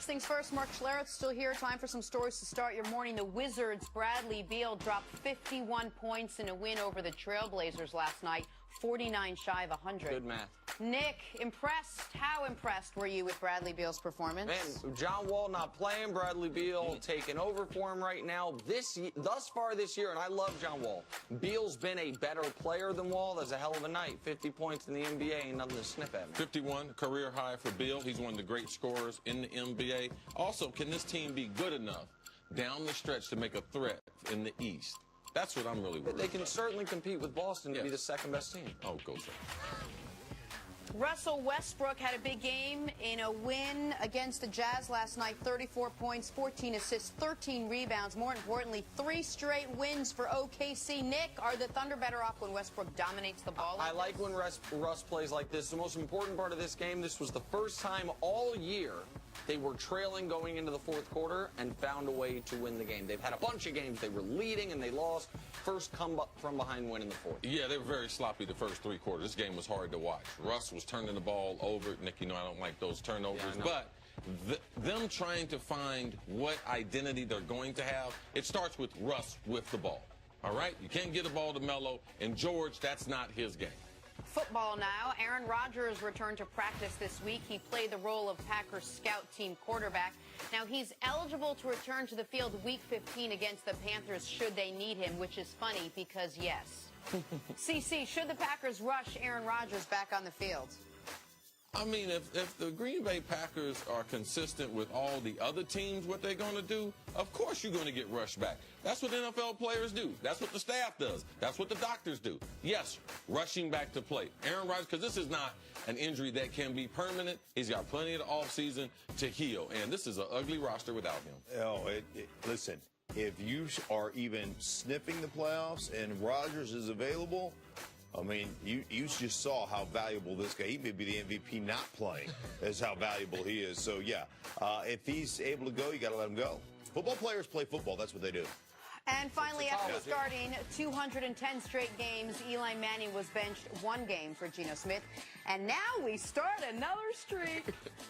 things first, Mark Schlereth's still here. Time for some stories to start your morning. The Wizards' Bradley Beal dropped 51 points in a win over the Trailblazers last night, 49 shy of 100. Good math. Nick, impressed? How impressed were you with Bradley Beal's performance? Man, John Wall not playing, Bradley Beal taking over for him right now. Thus far this year, and I love John Wall. Beal's been a better player than Wall. That's a hell of a night. 50 points in the NBA ain't nothing to sniff at, man. 51, career high for Beal. He's one of the great scorers in the NBA. Also, can this team be good enough down the stretch to make a threat in the East? That's what I'm really worried about. They can certainly compete with Boston to be the second best team. Oh, go so. Russell Westbrook had a big game in a win against the Jazz last night. 34 points, 14 assists, 13 rebounds. More importantly, 3 straight wins for OKC. Nick, are the Thunder better off when Westbrook dominates the ball? I like when Russ plays like this. The most important part of this game, this was the first time all year they were trailing going into the fourth quarter and found a way to win the game. They've had a bunch of games they were leading and they lost. First come up from behind win in the fourth. Yeah, they were very sloppy the first 3 quarters. This game was hard to watch. Russ was turning the ball over. Nick, you know I don't like those turnovers. Yeah, but them trying to find what identity they're going to have, it starts with Russ with the ball. All right? You can't get the ball to Melo. And George, that's not his game. Football now. Aaron Rodgers returned to practice this week. He played the role of Packers scout team quarterback. Now he's eligible to return to the field week 15 against the Panthers should they need him, which is funny because yes. CC, should the Packers rush Aaron Rodgers back on the field? I mean, if the Green Bay Packers are consistent with all the other teams, what they're going to do, of course you're going to get rushed back. That's what NFL players do. That's what the staff does. That's what the doctors do. Yes, rushing back to play. Aaron Rodgers, because this is not an injury that can be permanent. He's got plenty of the offseason to heal, and this is an ugly roster without him. Oh, listen, if you are even sniffing the playoffs and Rodgers is available, I mean, you just saw how valuable this guy, he may be the MVP not playing, is how valuable he is. So, yeah, if he's able to go, you got to let him go. Football players play football. That's what they do. And finally, after starting 210 straight games, Eli Manning was benched 1 game for Geno Smith. And now we start another streak.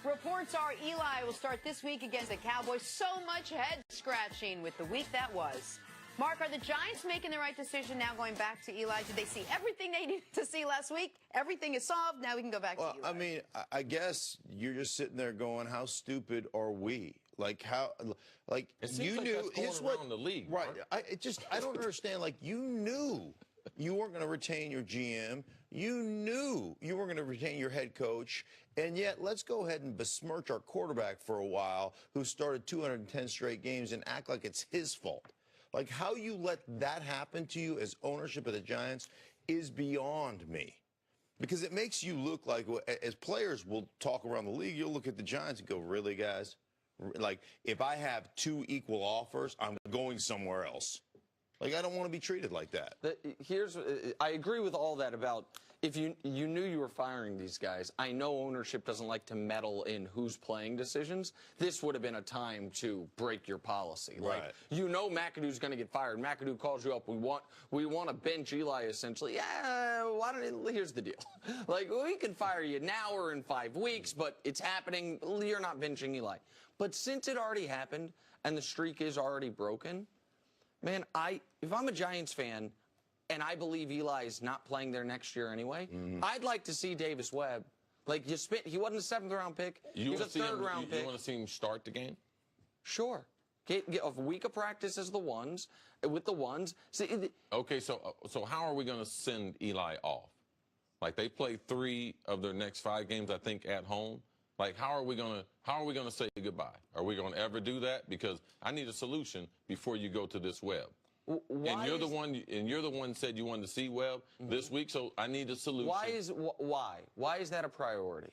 Reports are Eli will start this week against the Cowboys. So much head scratching with the week that was. Mark, are the Giants making the right decision now going back to Eli? Did they see everything they needed to see last week? Everything is solved. Now we can go back to Eli. I mean, I guess you're just sitting there going, how stupid are we? Like, how, like, it seems you like knew. That's going around the league. Right. Mark. I don't understand. Like, you knew you weren't going to retain your GM. You knew you weren't going to retain your head coach. And yet, let's go ahead and besmirch our quarterback for a while who started 210 straight games and act like it's his fault. Like, how you let that happen to you as ownership of the Giants is beyond me. Because it makes you look like, as players will talk around the league, you'll look at the Giants and go, really, guys? Like, if I have 2 equal offers, I'm going somewhere else. Like, I don't want to be treated like that. I agree with all that about if you knew you were firing these guys. I know ownership doesn't like to meddle in who's playing decisions. This would have been a time to break your policy. Right. Like, you know McAdoo's going to get fired. McAdoo calls you up. We want to bench Eli, essentially. Yeah, here's the deal. Like, we can fire you now or in 5 weeks, but it's happening. You're not benching Eli. But since it already happened and the streak is already broken, man, if I'm a Giants fan and I believe Eli is not playing there next year anyway, I'd like to see Davis Webb. Like, he wasn't a 7th-round pick. He's a 3rd-round pick. You want to see him start the game? Sure. Get a week of practice as with the ones. See, okay, so how are we going to send Eli off? Like, they play 3 of their next 5 games, I think, at home. Like, how are we gonna say goodbye? Are we gonna ever do that? Because I need a solution before you go to this Webb. And you're the one said you wanted to see Webb this week, so I need a solution. Why is that a priority?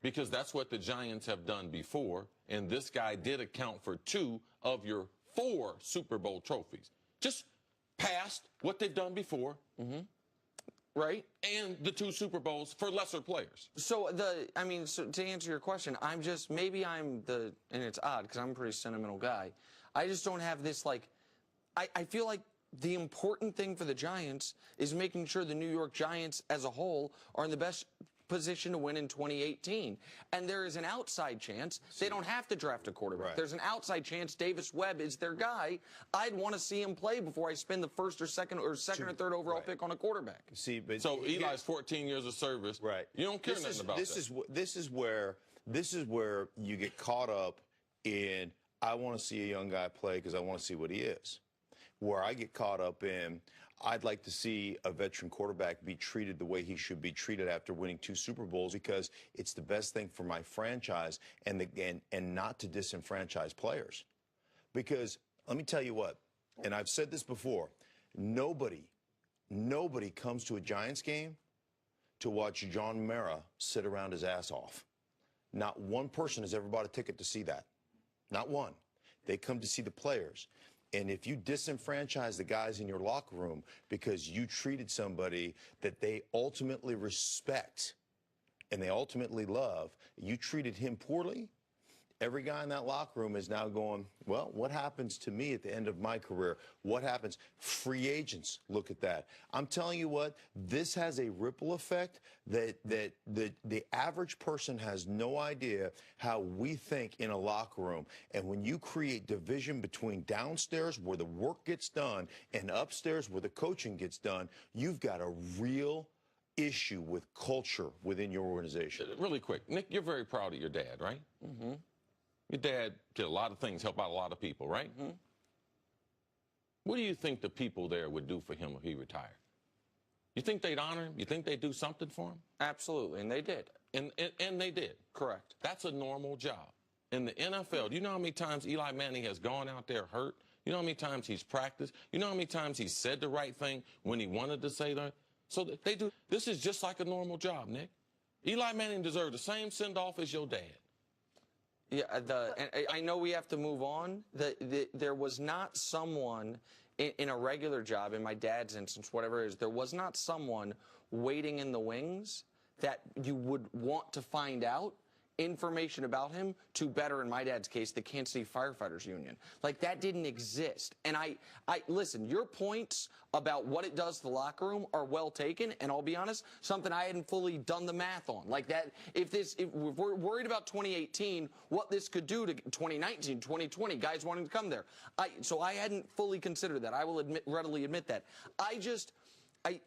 Because that's what the Giants have done before, and this guy did account for 2 of your 4 Super Bowl trophies. Just past what they've done before. Right? And the 2 Super Bowls for lesser players. So to answer your question, and it's odd because I'm a pretty sentimental guy. I just don't have this, like, I feel like the important thing for the Giants is making sure the New York Giants as a whole are in the best position to win in 2018. And there is an outside chance they don't have to draft a quarterback. Right. There's an outside chance Davis Webb is their guy. I'd want to see him play before I spend the first or second or third overall pick on a quarterback. See, but so Eli's 14 years of service. Right. You don't care nothing about that. This is where you get caught up in, I want to see a young guy play because I want to see what he is. Where I get caught up in, I'd like to see a veteran quarterback be treated the way he should be treated after winning 2 Super Bowls, because it's the best thing for my franchise, and not to disenfranchise players. Because let me tell you what, and I've said this before, nobody comes to a Giants game to watch John Mara sit around his ass off. Not one person has ever bought a ticket to see that. Not one. They come to see the players. And if you disenfranchise the guys in your locker room because you treated somebody that they ultimately respect and they ultimately love, you treated him poorly, every guy in that locker room is now going, well, what happens to me at the end of my career? What happens? Free agents look at that. I'm telling you what, this has a ripple effect that the average person has no idea how we think in a locker room. And when you create division between downstairs where the work gets done and upstairs where the coaching gets done, you've got a real issue with culture within your organization. Really quick, Nick, you're very proud of your dad, right? Mm-hmm. Your dad did a lot of things, help out a lot of people, right? Mm-hmm. What do you think the people there would do for him if he retired? You think they'd honor him? You think they'd do something for him? Absolutely, and they did. And they did. Correct. That's a normal job. In the NFL, do you know how many times Eli Manning has gone out there hurt? You know how many times he's practiced? You know how many times he said the right thing when he wanted to say that? So they do. This is just like a normal job, Nick. Eli Manning deserved the same send-off as your dad. Yeah, and I know we have to move on. There was not someone in a regular job, in my dad's instance, whatever it is, there was not someone waiting in the wings that you would want to find out information about him to better, in my dad's case, the Kansas City Firefighters Union. Like, that didn't exist. And I listen, your points about what it does to the locker room are well taken, and I'll be honest, something I hadn't fully done the math on. Like that, if we're worried about 2018, what this could do to 2019, 2020, guys wanting to come there. So I hadn't fully considered that. I will readily admit that. The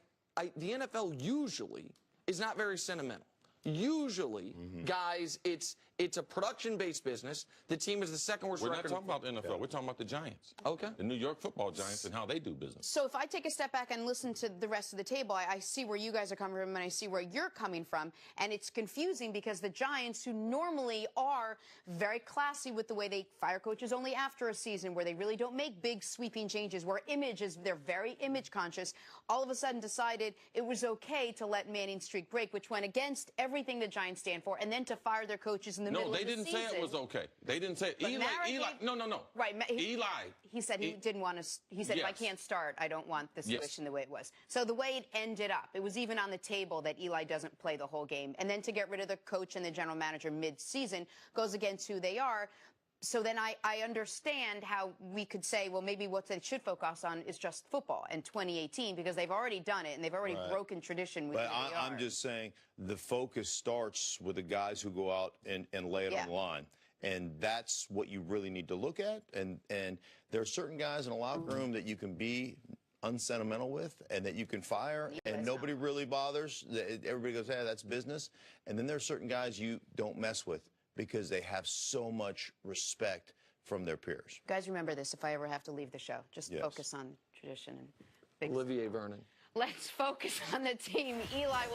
NFL usually is not very sentimental. Usually, guys, it's a production-based business. The team is the second worst record. We're not talking about the NFL. We're talking about the Giants. Okay. The New York Football Giants and how they do business. So if I take a step back and listen to the rest of the table, I see where you guys are coming from and I see where you're coming from. And it's confusing because the Giants, who normally are very classy with the way they fire coaches only after a season, where they really don't make big sweeping changes, where they're very image conscious, all of a sudden decided it was okay to let Manning's streak break, which went against everything the Giants stand for, and then to fire their coaches in the middle of the season. No, they didn't say it was okay. They didn't say it. Eli, no. Right. Eli. He said he didn't want to. He said, if I can't start, I don't want the situation the way it was. So the way it ended up, it was even on the table that Eli doesn't play the whole game. And then to get rid of the coach and the general manager mid-season goes against who they are. So then I understand how we could say, well, maybe what they should focus on is just football in 2018, because they've already done it and they've already broken tradition with who they are. I'm just saying the focus starts with the guys who go out and lay it on the line. And that's what you really need to look at. And there are certain guys in a locker room that you can be unsentimental with and that you can fire and nobody really bothers. Everybody goes, hey, that's business. And then there are certain guys you don't mess with, because they have so much respect from their peers. Guys, remember this, if I ever have to leave the show, just focus on tradition and big Olivier Vernon. Let's focus on the team. Eli will